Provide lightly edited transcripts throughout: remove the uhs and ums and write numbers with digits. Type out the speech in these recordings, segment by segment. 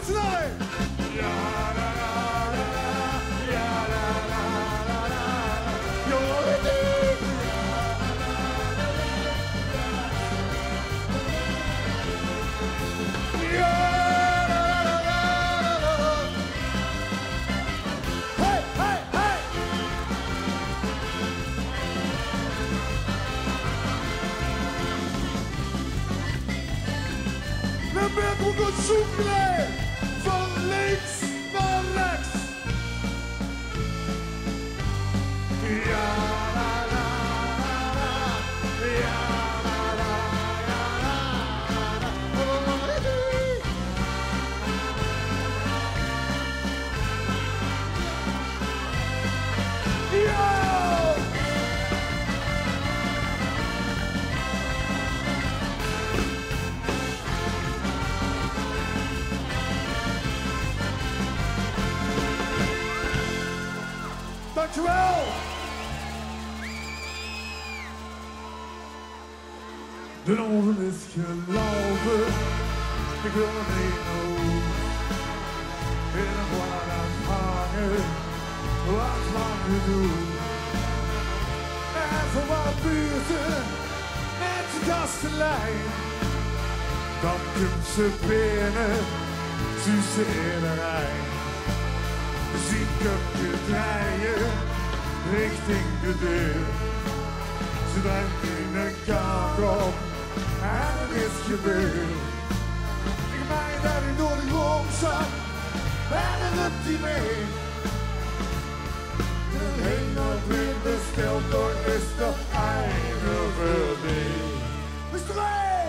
met z'n allen. Ja, la, la, la, la. Ja, la, la, la, la. Je hoort het niet. Ja, la, la, la, la, la. Hey, hey, hey. Dan ben ik ook het zoekelen van links naar rechts. Ja, la, la, la, la. Ja, la, la, la, la. Ja! Dankjewel! De oven is gelopen, ik wil er niet naartoe. In een blad aan hangen, wat lang gedoe. En voor wat buurten, met de gastenlijn. Dan komt ze binnen, suceerderij. Zie je draaien richting de deur. Ze draait in een kamer op en het is gebeurd. Ik meen dat hij door de grond zat en dan rupt hij mee. De hele weer besteld door is de einde verdien. Mr. Ray!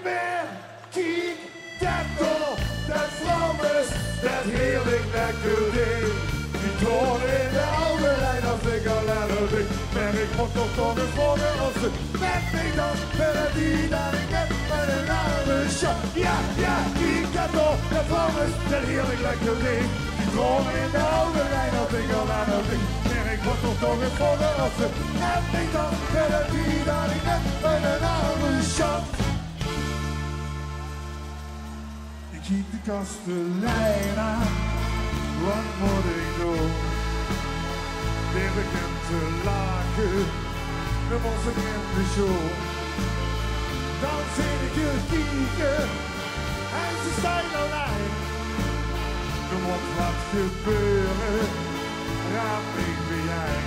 Meer kiek dat toch, dat vrouw is, dat heerlijk lekker ding. Die toon in de oude lijn als ik al later dik. En ik moet toch eens worden als ze met me dan. Verder die dan ik heb met een oude shot. Ja, ja, kiek dat toch, dat vrouw is, dat heerlijk lekker ding. Die toon in de oude lijn als ik al later dik. En ik moet toch eens worden als ze met me dan. Verder die dan ik heb met een oude shot. Kiek de kastelein aan, wat moet ik doen? Die begint te lachen, dan was ik in de show. Dan zit ik je kieken, en ze zijn alleen. Er moet wat gebeuren, raad ik bij jij.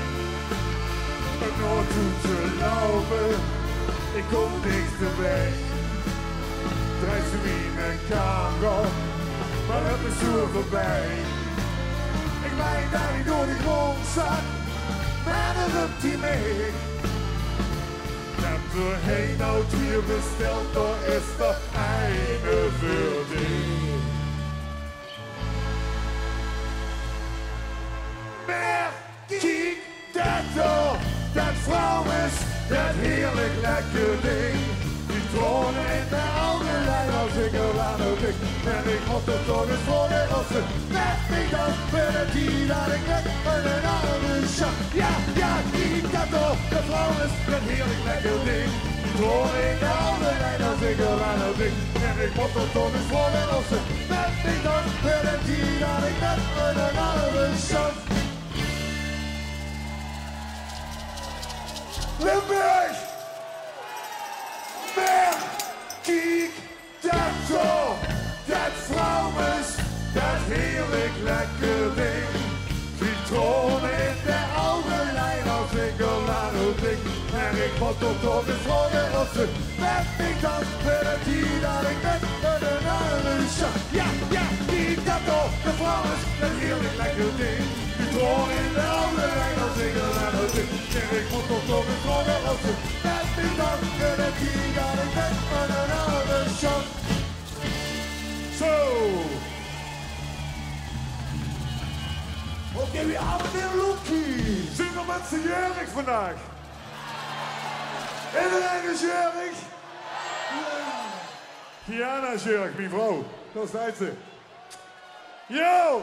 Het nooit toe te lopen, ik kom dichterbij. Draait ze in een kamer, maar het is zo voorbij. Ik meen dat hij door die grond zat, maar dan rupt hij mee. Dat er heen oud hier besteld, door is de einde verdien. Maar kijk dat toch, dat vrouw is, dat heerlijk lekker ding. Die tronen in de oude lijn als ik er aan het dik. En ik moet er toch eens worden als ze met me dan. Willen die dat ik net met een oude shot. Ja, ja, die dat toch, de vrouw is een heerlijk lekker ding. Die tronen in de oude lijn als ik er aan het dik. En ik moet er toch eens worden als ze met me dan. Willen die dat ik net met een oude shot. Limburg! Kijk dat toch, dat vrouw is, dat heerlijk lekker ding. Citroen in de oude lijn als ik al aan het dik. En ik moet toch eens worden als ze met me dan. Willen die dat ik net met een oude shot. Ja, ja, kijk dat toch, dat vrouw is, dat heerlijk lekker ding. Citroen in de oude lijn als ik al aan het dik. En ik moet toch eens worden als ze met me dan. Willen die dat ik net met een oude shot. Zo. Oké, we hebben weer Loekie. Zijn er mensen jarig vandaag? Iedereen is jarig? Ja. Gianna is jarig, mijn vrouw. Dat is ze. Yo!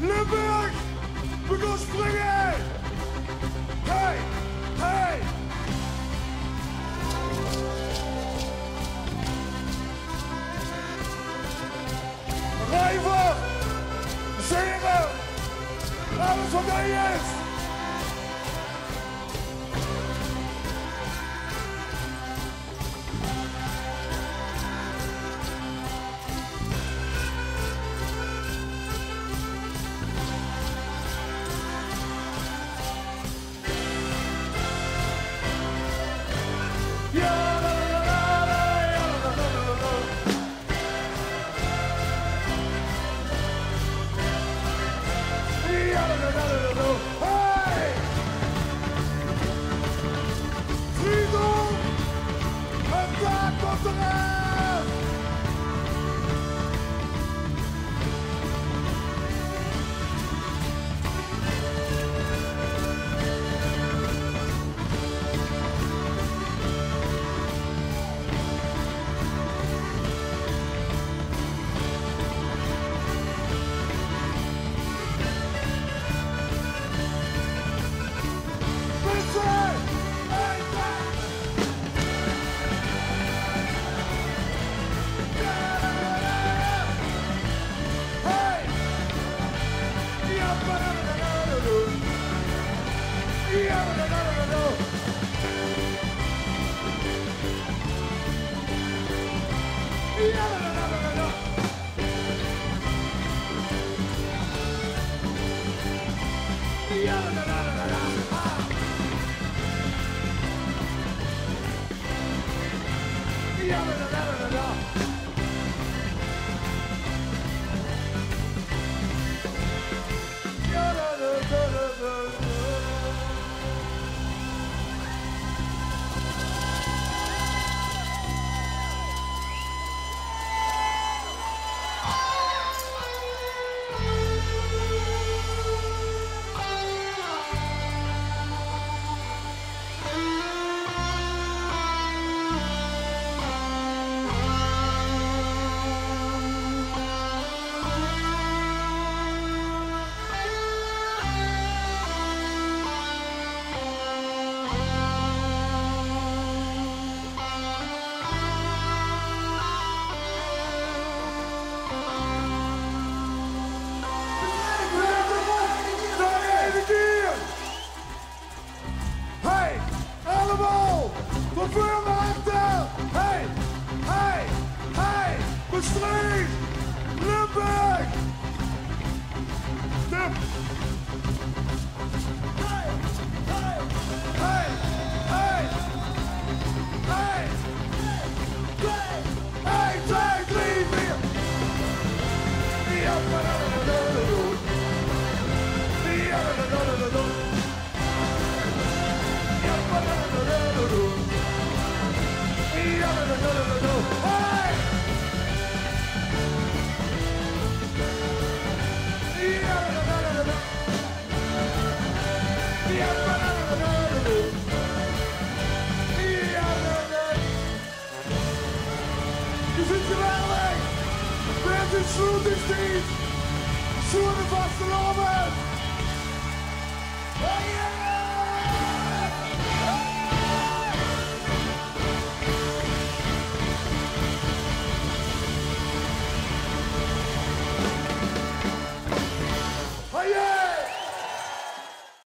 Limburg, we gaan springen! Hey, hey! Rijven, zingen, alles wat hij is! Maastricht, Limburg. Step. Hey, hey, hey, hey, hey, hey, 1, 2, 3, 4. Ja, maar hey! Je zit geweldig! Bent in Sloot is niet! Zoenen vaste lopen!